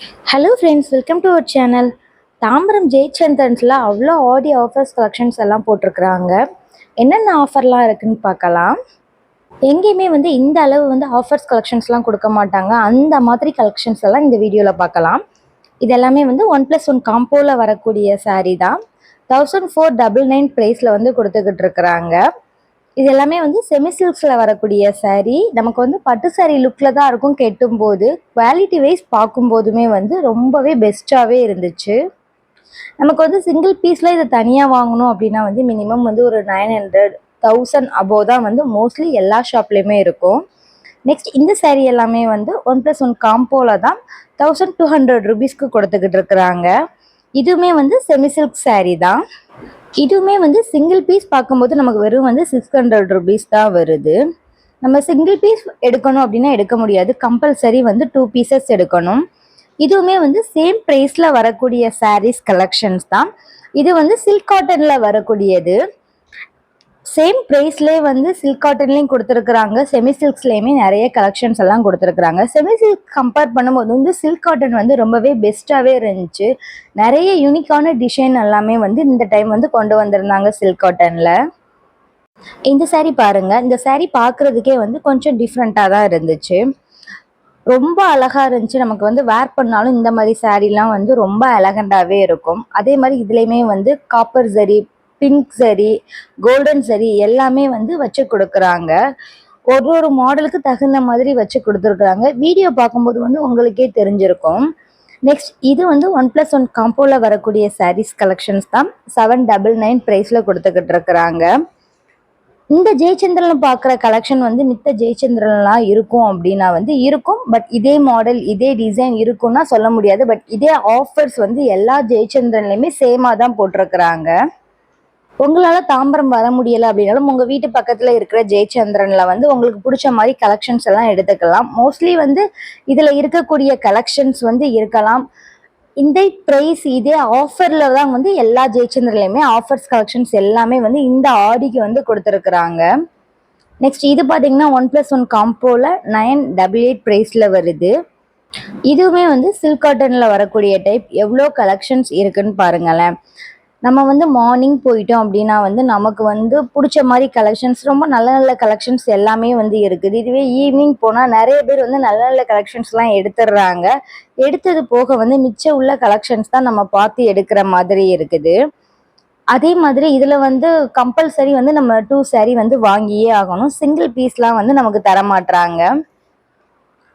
Hello friends, welcome to our channel. Tambaram ஜெயச்சந்திரன்ஸில் அவ்வளோ Aadi offers collections எல்லாம் போட்டிருக்கிறாங்க. என்னென்ன ஆஃபர்லாம் இருக்குன்னு பார்க்கலாம். எங்கேயுமே வந்து இந்த அளவு வந்து ஆஃபர்ஸ் கலெக்ஷன்ஸ்லாம் கொடுக்க மாட்டாங்க. அந்த மாதிரி கலெக்ஷன்ஸ் எல்லாம் இந்த வீடியோவில் பார்க்கலாம். இது எல்லாமே வந்து 1+1 காம்போவில் வரக்கூடிய saree தான். 1499 ப்ரைஸில் வந்து கொடுத்துக்கிட்டு இருக்கிறாங்க. இது எல்லாமே வந்து செமி சில்க்ஸில் வரக்கூடிய saree. நமக்கு வந்து பட்டு saree லுக்கில் தான் இருக்கும் கெட்டும்போது. குவாலிட்டி வைஸ் பார்க்கும்போதுமே வந்து ரொம்பவே பெஸ்ட்டாகவே இருந்துச்சு. நமக்கு வந்து சிங்கிள் பீஸில் இதை தனியாக வாங்கணும் அப்படின்னா வந்து மினிமம் வந்து ஒரு 900 1000 அபோவ் தான் வந்து மோஸ்ட்லி எல்லா ஷாப்லேயுமே இருக்கும். நெக்ஸ்ட் இந்த saree எல்லாமே வந்து 1+1 காம்போவில் தான் 1200 ருபீஸ்க்கு கொடுத்துக்கிட்டு இருக்கிறாங்க. இதுவுமே வந்து செமி சில்க் saree தான். இதுவுமே வந்து சிங்கிள் பீஸ் பார்க்கும்போது நமக்கு வெறும் வந்து 600 ருபீஸ் தான் வருது. நம்ம சிங்கிள் பீஸ் எடுக்கணும் அப்படின்னா எடுக்க முடியாது, கம்பல்சரி வந்து 2 பீசஸ் எடுக்கணும். இதுவுமே வந்து சேம் ப்ரைஸில் வரக்கூடிய சாரீஸ் கலெக்ஷன்ஸ் தான். இது வந்து சில்க் காட்டனில் வரக்கூடியது. சேம் ப்ரைஸ்லேயே வந்து சில்க் காட்டன்லேயும் கொடுத்துருக்குறாங்க, செமி சில்க்ஸ்லேயுமே நிறைய கலெக்ஷன்ஸ் எல்லாம் கொடுத்துருக்குறாங்க. செமி சில்க் கம்பேர் பண்ணும்போது வந்து சில்க் காட்டன் வந்து ரொம்பவே பெஸ்ட்டாகவே இருந்துச்சு. நிறைய யூனிக்கான டிசைன் எல்லாமே வந்து இந்த டைம் வந்து கொண்டு வந்திருந்தாங்க சில்க் காட்டனில். இந்த saree பாருங்க, இந்த saree பார்க்குறதுக்கே வந்து கொஞ்சம் டிஃப்ரெண்ட்டாக தான் இருந்துச்சு. ரொம்ப அழகாக இருந்துச்சு. நமக்கு வந்து வேர் பண்ணாலும் இந்த மாதிரி சாரீலாம் வந்து ரொம்ப எலகண்டாகவே இருக்கும். அதே மாதிரி இதுலேயுமே வந்து காப்பர் சரி, பிங்க் சரி, கோல்டன் சரி எல்லாமே வந்து வச்சு கொடுக்குறாங்க. ஒரு ஒரு மாடலுக்கு தகுந்த மாதிரி வச்சு கொடுத்துருக்குறாங்க. வீடியோ பார்க்கும்போது வந்து உங்களுக்கே தெரிஞ்சிருக்கும். நெக்ஸ்ட் இது வந்து 1+1 காம்போவில் வரக்கூடிய சாரீஸ் கலெக்ஷன்ஸ் தான். 799 ப்ரைஸில் கொடுத்துக்கிட்டு இருக்கிறாங்க. இந்த ஜெயச்சந்திரன் பார்க்குற கலெக்ஷன் வந்து மித்த ஜெயச்சந்திரன்லாம் இருக்கும் அப்படின்னா வந்து இருக்கும். பட் இதே மாடல் இதே டிசைன் இருக்கும்னா சொல்ல முடியாது. பட் இதே ஆஃபர்ஸ் வந்து எல்லா ஜெயச்சந்திரன்லையுமே சேமாக தான் போட்டிருக்கிறாங்க. உங்களால் தாம்பரம் வர முடியலை அப்படின்னாலும் உங்கள் வீட்டு பக்கத்தில் இருக்கிற ஜெயச்சந்திரனில் வந்து உங்களுக்கு பிடிச்ச மாதிரி கலெக்ஷன்ஸ் எல்லாம் எடுத்துக்கலாம். மோஸ்ட்லி வந்து இதில் இருக்கக்கூடிய கலெக்ஷன்ஸ் வந்து இருக்கலாம். இந்த ப்ரைஸ் இதே ஆஃபர்ல தான் வந்து எல்லா ஜெயச்சந்திரன்லையுமே ஆஃபர்ஸ் கலெக்ஷன்ஸ் எல்லாமே வந்து இந்த ஆடிக்கு வந்து கொடுத்துருக்குறாங்க. நெக்ஸ்ட் இது பார்த்தீங்கன்னா 1+1 காம்போல 988 ப்ரைஸில் வருது. இதுவுமே வந்து சில்க் காட்டனில் வரக்கூடிய டைப். எவ்வளோ கலெக்ஷன்ஸ் இருக்குன்னு பாருங்களேன். நம்ம வந்து மார்னிங் போயிட்டோம் அப்படின்னா வந்து நமக்கு வந்து பிடிச்ச மாதிரி கலெக்ஷன்ஸ் ரொம்ப நல்ல நல்ல கலெக்ஷன்ஸ் எல்லாமே வந்து இருக்குது. இதுவே ஈவினிங் போனால் நிறைய பேர் வந்து நல்ல நல்ல கலெக்ஷன்ஸ்லாம் எடுத்துடுறாங்க. எடுத்தது போக வந்து மிச்சம் உள்ள கலெக்ஷன்ஸ் தான் நம்ம பார்த்து எடுக்கிற மாதிரி இருக்குது. அதே மாதிரி இதில் வந்து கம்பல்சரி வந்து நம்ம 2 saree வந்து வாங்கியே ஆகணும். சிங்கிள் பீஸ்லாம் வந்து நமக்கு தரமாட்டுறாங்க.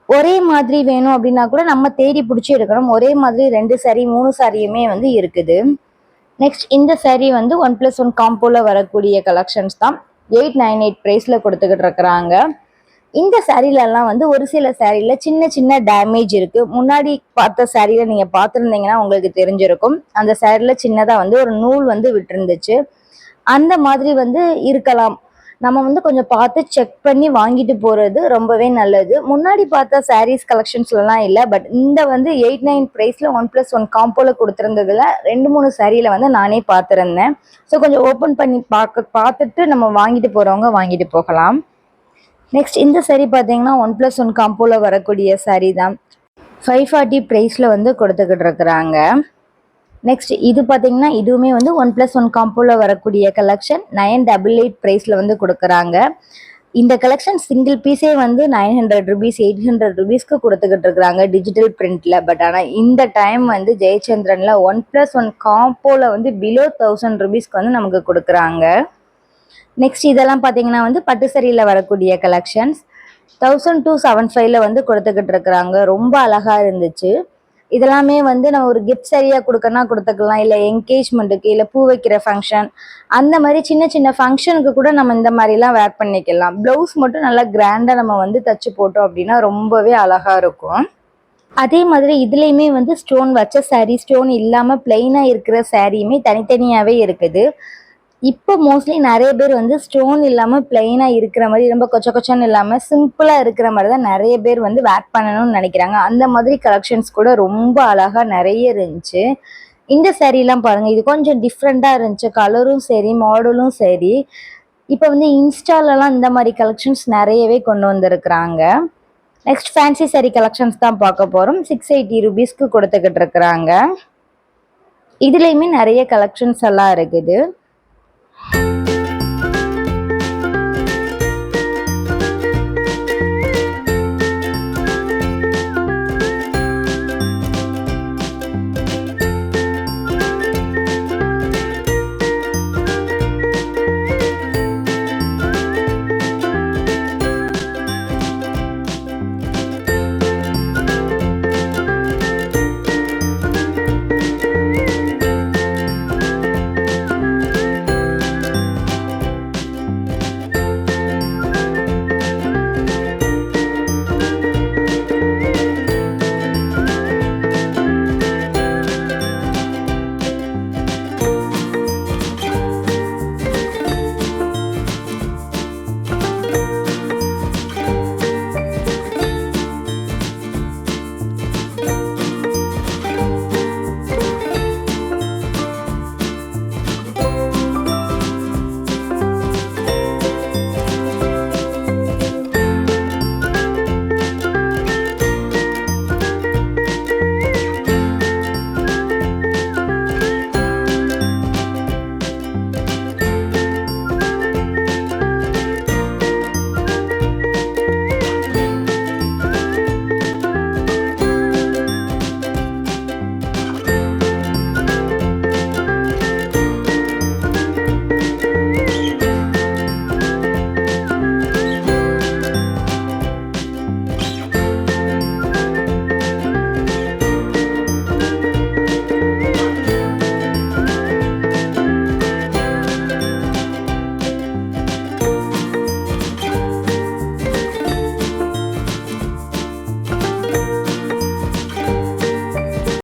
ஒரே மாதிரி வேணும் அப்படின்னா கூட நம்ம தேடி பிடிச்சி எடுக்கணும். ஒரே மாதிரி 2 saree 3 சாரியுமே வந்து இருக்குது. நெக்ஸ்ட் இந்த saree வந்து 1+1 காம்போவில் வரக்கூடிய கலெக்ஷன்ஸ் தான். 898 ப்ரைஸில் கொடுத்துக்கிட்டு இருக்கிறாங்க. இந்த சாரீலெல்லாம் வந்து ஒரு சில சாரியில் சின்ன சின்ன டேமேஜ் இருக்குது. முன்னாடி பார்த்த சாரியில் நீங்கள் பார்த்துருந்தீங்கன்னா உங்களுக்கு தெரிஞ்சிருக்கும். அந்த சாரியில் சின்னதாக வந்து ஒரு நூல் வந்து விட்டுருந்துச்சு. அந்த மாதிரி வந்து இருக்கலாம். நம்ம வந்து கொஞ்சம் பார்த்து செக் பண்ணி வாங்கிட்டு போகிறது ரொம்பவே நல்லது. முன்னாடி பார்த்த சாரீஸ் கலெக்ஷன்ஸ்லாம் இல்லை. பட் இந்த வந்து 89 ப்ரைஸில் 1+1 காம்போவில் கொடுத்துருந்ததில் 2-3 சாரியில் வந்து நானே பார்த்துருந்தேன். ஸோ கொஞ்சம் ஓப்பன் பண்ணி பார்த்துட்டு நம்ம வாங்கிட்டு போகிறவங்க வாங்கிட்டு போகலாம். நெக்ஸ்ட் இந்த saree பார்த்தீங்கன்னா 1+1 காம்போவில் வரக்கூடிய saree தான். 540 ப்ரைஸில் வந்து கொடுத்துக்கிட்டு இருக்கிறாங்க. நெக்ஸ்ட் இது பார்த்தீங்கன்னா இதுவுமே வந்து 1+1 காம்போவில் வரக்கூடிய கலெக்ஷன். 988 ப்ரைஸில் வந்து கொடுக்குறாங்க. இந்த கலெக்ஷன் சிங்கிள் பீஸே வந்து 900 ருபீஸ் 800 ருபீஸ்க்கு கொடுத்துக்கிட்டு இருக்கிறாங்க டிஜிட்டல் பிரிண்டில். பட் ஆனால் இந்த டைம் வந்து ஜெயச்சந்திரனில் 1+1 காம்போவில் வந்து பிலோ 1000 ருபீஸ்க்கு வந்து நமக்கு கொடுக்குறாங்க. நெக்ஸ்ட் இதெல்லாம் பார்த்தீங்கன்னா வந்து பட்டு சரியில் வரக்கூடிய கலெக்ஷன்ஸ். 1275 வந்து கொடுத்துக்கிட்டு இருக்கிறாங்க. ரொம்ப அழகாக இருந்துச்சு. இதெல்லாமே வந்து நம்ம ஒரு கிஃப்ட் சரியாக கொடுக்கணும்னா கொடுத்துக்கலாம். இல்லை என்கேஜ்மெண்ட்டுக்கு இல்லை பூ வைக்கிற ஃபங்க்ஷன் அந்த மாதிரி சின்ன சின்ன ஃபங்க்ஷனுக்கு கூட நம்ம இந்த மாதிரிலாம் வேர் பண்ணிக்கலாம். ப்ளவுஸ் மட்டும் நல்லா கிராண்டாக நம்ம வந்து தச்சு போட்டோம் அப்படின்னா ரொம்பவே அழகாக இருக்கும். அதே மாதிரி இதுலேயுமே வந்து ஸ்டோன் வச்ச saree, ஸ்டோன் இல்லாமல் பிளெயினாக இருக்கிற சாரியுமே தனித்தனியாகவே இருக்குது. இப்போ மோஸ்ட்லி நிறைய பேர் வந்து ஸ்டோன் இல்லாமல் பிளெயினாக இருக்கிற மாதிரி ரொம்ப கொச்ச கொச்சன்னு இல்லாமல் சிம்பிளாக இருக்கிற மாதிரி தான் நிறைய பேர் வந்து வேர் பண்ணணும்னு நினைக்கிறாங்க. அந்த மாதிரி கலெக்ஷன்ஸ் கூட ரொம்ப அழகாக நிறைய இருந்துச்சு. இந்த சாரீலாம் பாருங்கள், இது கொஞ்சம் டிஃப்ரெண்ட்டாக இருந்துச்சு. கலரும் சரி மாடலும் சரி. இப்போ வந்து இன்ஸ்டாலலாம் இந்த மாதிரி கலெக்ஷன்ஸ் நிறையவே கொண்டு வந்திருக்கிறாங்க. நெக்ஸ்ட் ஃபேன்சி saree கலெக்ஷன்ஸ் தான் பார்க்க போகிறோம். 680 ருபீஸ்க்கு கொடுத்துக்கிட்டு இருக்கிறாங்க. இதுலேயுமே நிறைய கலெக்ஷன்ஸ் எல்லாம் இருக்குது.